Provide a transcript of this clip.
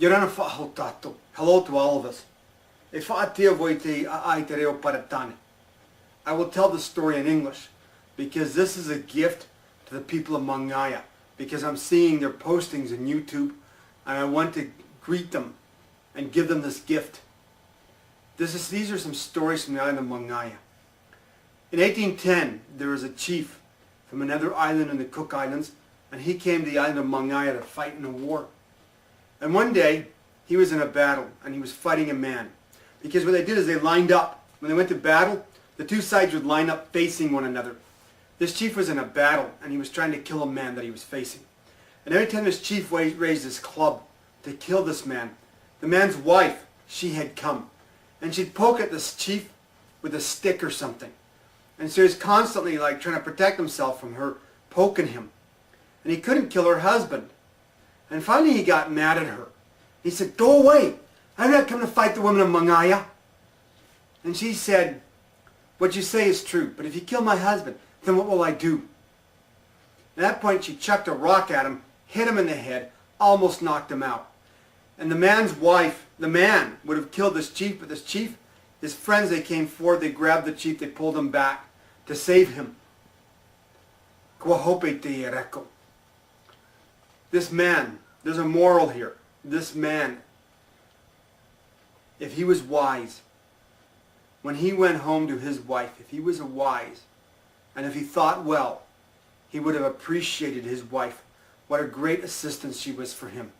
Hello to all of us. I will tell the story in English because this is a gift to the people of Mangaia, because I'm seeing their postings on YouTube and I want to greet them and give them this gift. These are some stories from the island of Mangaia. In 1810, there was a chief from another island in the Cook Islands, and he came to the island of Mangaia to fight in a war. And one day, he was in a battle, and he was fighting a man. Because what they did is they lined up. When they went to battle, the two sides would line up facing one another. This chief was in a battle, and he was trying to kill a man that he was facing. And every time this chief raised his club to kill this man, the man's wife, she had come. And she'd poke at this chief with a stick or something. And so he was constantly like trying to protect himself from her poking him. And he couldn't kill her husband. And finally he got mad at her. He said, "Go away. I'm not coming to fight the women of Mangaia." And she said, "What you say is true, but if you kill my husband, then what will I do?" At that point she chucked a rock at him, hit him in the head, almost knocked him out. And the man's wife, the man, would have killed this chief, but this chief, his friends, they came forward, they grabbed the chief, they pulled him back to save him. This man, there's a moral here. This man, if he was wise, when he went home to his wife, if he was wise, and if he thought well, he would have appreciated his wife. What a great assistance she was for him.